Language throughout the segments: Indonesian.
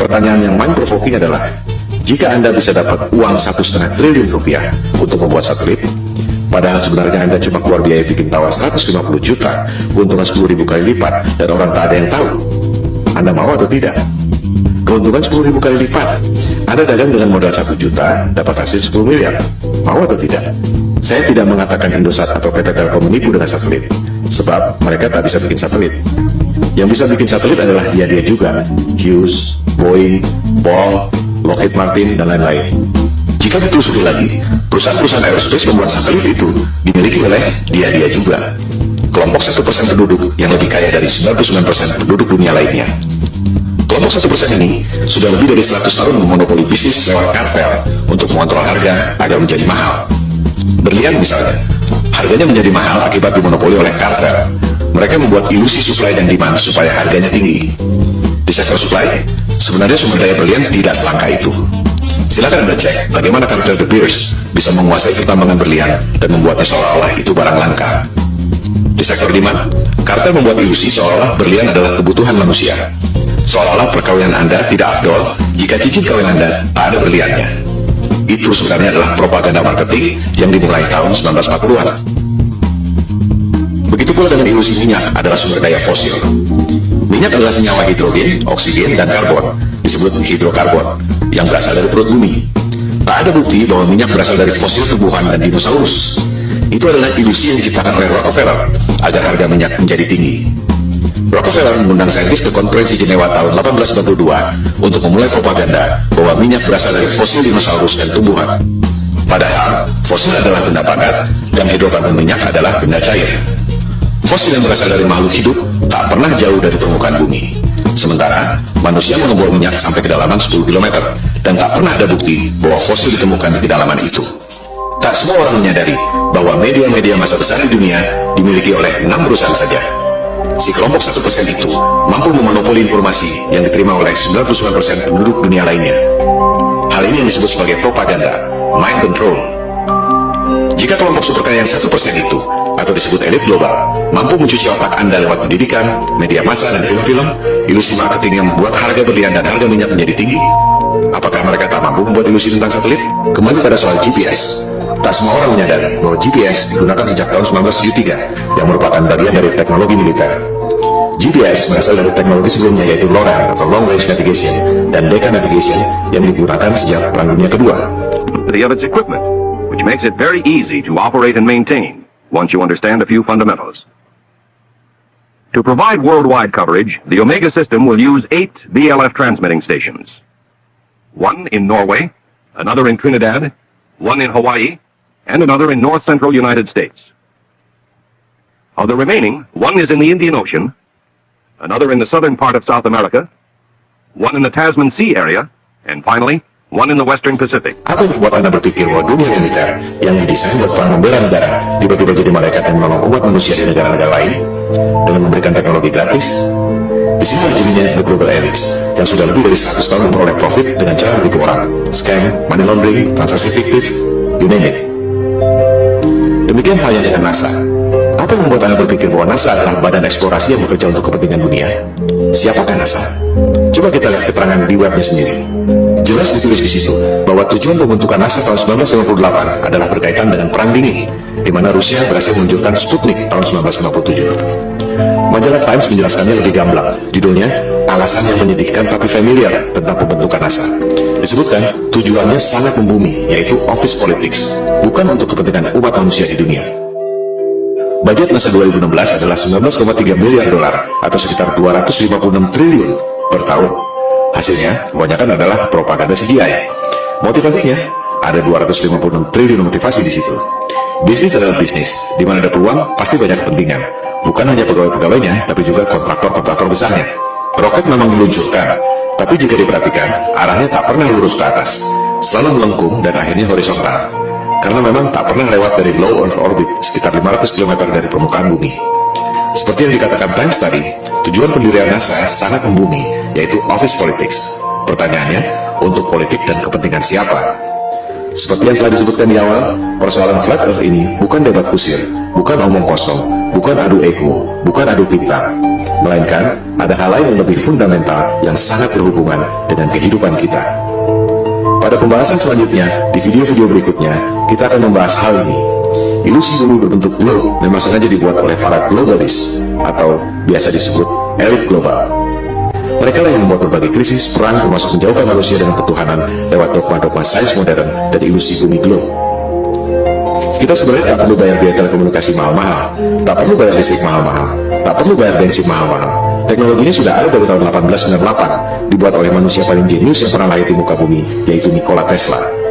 Pertanyaan yang mind provoking adalah, jika Anda bisa dapat uang 1,5 triliun rupiah untuk membuat satelit, padahal sebenarnya Anda cuma keluar biaya bikin tower 150 juta, keuntungan 10.000 kali lipat, dan orang tak ada yang tahu, Anda mau atau tidak? Keuntungan 10.000 kali lipat, Anda dagang dengan modal 1 juta, dapat hasil 10 miliar, mau atau tidak? Saya tidak mengatakan Indosat atau PT Telkom menipu dengan satelit, sebab mereka tak bisa bikin satelit. Yang bisa bikin satelit adalah dia juga, Hughes, Boeing, Ball, Lockheed Martin, dan lain-lain. Jika ditelusuri lagi, perusahaan-perusahaan aerospace membuat satelit itu dimiliki oleh dia juga, kelompok 1% penduduk yang lebih kaya dari 99% penduduk dunia lainnya. Kelompok 1% ini sudah lebih dari 100 tahun memonopoli bisnis lewat kartel untuk mengontrol harga agar menjadi mahal. Berlian misalnya, harganya menjadi mahal akibat dimonopoli oleh kartel. Mereka membuat ilusi supply dan demand supaya harganya tinggi. Di sektor supply, sebenarnya sumber daya berlian tidak selangka itu. Silakan Anda cek bagaimana kartel De Beers bisa menguasai pertambangan berlian dan membuatnya seolah-olah itu barang langka. Di sektor demand, kartel membuat ilusi seolah-olah berlian adalah kebutuhan manusia. Seolah-olah perkawinan Anda tidak afdol jika cincin kawin Anda tak ada berliannya. Itu sebenarnya adalah propaganda marketing yang dimulai tahun 1940-an. Begitu pula dengan ilusi minyak adalah sumber daya fosil. Minyak adalah senyawa hidrogen, oksigen, dan karbon, disebut hidrokarbon, yang berasal dari perut bumi. Tak ada bukti bahwa minyak berasal dari fosil tumbuhan dan dinosaurus. Itu adalah ilusi yang diciptakan oleh Rockefeller agar harga minyak menjadi tinggi. Rockefeller mengundang saintis ke konferensi Jenewa tahun 1892 untuk memulai propaganda bahwa minyak berasal dari fosil dinosaurus dan tumbuhan. Padahal, fosil adalah benda padat dan hidrokarbon minyak adalah benda cair. Fosil yang berasal dari makhluk hidup tak pernah jauh dari permukaan bumi. Sementara, manusia mengebor minyak sampai kedalaman 10 km dan tak pernah ada bukti bahwa fosil ditemukan di kedalaman itu. Tak semua orang menyadari bahwa media-media massa besar di dunia dimiliki oleh 6 perusahaan saja. Si kelompok 1% itu mampu memonopoli informasi yang diterima oleh 99% penduduk dunia lainnya. Hal ini yang disebut sebagai propaganda, mind control. Jika kelompok super kaya yang 1% itu, atau disebut elit global, mampu mencuci otak Anda lewat pendidikan, media massa, dan film-film, ilusi marketing yang membuat harga berlian dan harga minyak menjadi tinggi, apakah mereka tak mampu membuat ilusi tentang satelit? Kembali pada soal GPS. Tak semua orang menyadari bahwa GPS digunakan sejak tahun 1973, yang merupakan bagian dari teknologi militer. GPS berasal dari teknologi sebelumnya, yaitu LORAN atau Long Range Navigation dan Decca Navigation yang digunakan sejak Perang Dunia Kedua. Of its equipment, which makes it very easy to operate and maintain once you understand a few fundamentals. To provide worldwide coverage, the Omega system will use 8 VLF transmitting stations. One in Norway, another in Trinidad, one in Hawaii, and another in north-central United States. Of the remaining, one is in the Indian Ocean, another in the southern part of South America, one in the Tasman Sea area, and finally, one in the Western Pacific. Apa yang membuat Anda berpikir bahwa dunia militer yang didesain buat perang membela negara tiba-tiba jadi malaikat yang menolong umat manusia di negara-negara lain dengan memberikan teknologi gratis? Di sini jadinya the global elites yang sudah lebih dari 100 tahun memperoleh profit dengan cara menipu orang, scam, money laundering, transaksi fiktif, you name it. Demikian halnya dengan NASA. Apa yang membuat Anda berpikir bahwa NASA adalah badan eksplorasi yang bekerja untuk kepentingan dunia? Siapakah NASA? Coba kita lihat keterangan di webnya sendiri. Jelas ditulis di situ bahwa tujuan pembentukan NASA tahun 1958 adalah berkaitan dengan Perang Dingin, di mana Rusia berhasil meluncurkan Sputnik tahun 1957. Majalah Times menjelaskannya lebih gamblang. Judulnya, alasan yang menyedihkan tapi familiar tentang pembentukan NASA. Disebutkan, tujuannya sangat membumi, yaitu office politics, bukan untuk kepentingan umat manusia di dunia. Budget NASA 2016 adalah 19,3 miliar dolar atau sekitar 256 triliun per tahun. Hasilnya, kebanyakan adalah propaganda CGI. Motivasinya, ada 256 triliun motivasi di situ. Bisnis adalah bisnis, di mana ada peluang, pasti banyak kepentingan. Bukan hanya pegawai-pegawainya, tapi juga kontraktor-kontraktor besarnya. Roket memang diluncurkan, tapi jika diperhatikan, arahnya tak pernah lurus ke atas, selalu melengkung dan akhirnya horizontal. Karena memang tak pernah lewat dari low Earth orbit, sekitar 500 km dari permukaan bumi. Seperti yang dikatakan Times tadi, tujuan pendirian NASA sangat membumi, yaitu office politics. Pertanyaannya, untuk politik dan kepentingan siapa? Seperti yang telah disebutkan di awal, persoalan flat earth ini bukan debat kusir, bukan omong kosong, bukan adu ego, bukan adu pintar. melainkan ada hal lain yang lebih fundamental yang sangat berhubungan dengan kehidupan kita. Pada pembahasan selanjutnya, di video-video berikutnya, kita akan membahas hal ini. Ilusi bumi berbentuk globe memang sengaja dibuat oleh para globalis, atau biasa disebut elit global. Mereka lah yang membuat berbagai krisis, perang, termasuk menjauhkan manusia dengan ketuhanan lewat dogma-dogma sains modern dan ilusi bumi globe. Kita sebenarnya tak perlu bayar biaya telekomunikasi mahal-mahal, tak perlu bayar listrik mahal-mahal, tak perlu bayar bensin mahal-mahal. Teknologi ini sudah ada dari tahun 1898, dibuat oleh manusia paling jenius yang pernah lahir di muka bumi, yaitu Nikola Tesla.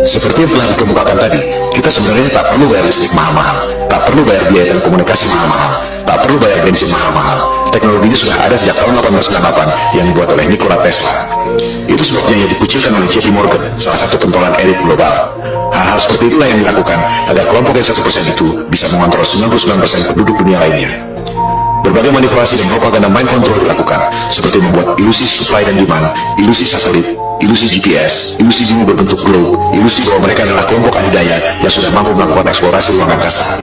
Seperti yang telah dikemukakan tadi, kita sebenarnya tak perlu bayar listrik mahal-mahal, tak perlu bayar biaya telekomunikasi mahal-mahal, tak perlu bayar bensin mahal-mahal. Teknologinya sudah ada sejak tahun 1898 yang dibuat oleh Nikola Tesla. Itu sebabnya ia dikucilkan oleh JP Morgan, salah satu pentolan elit global. Hal-hal seperti itulah yang dilakukan agar kelompok yang 1% itu bisa mengontrol 99% penduduk dunia lainnya. Berbagai manipulasi dan propaganda mind control dilakukan, seperti membuat ilusi supply dan demand, ilusi satelit, ilusi GPS, ilusi bumi berbentuk globe, ilusi bahwa mereka adalah kelompok adidaya yang sudah mampu melakukan eksplorasi ruang angkasa.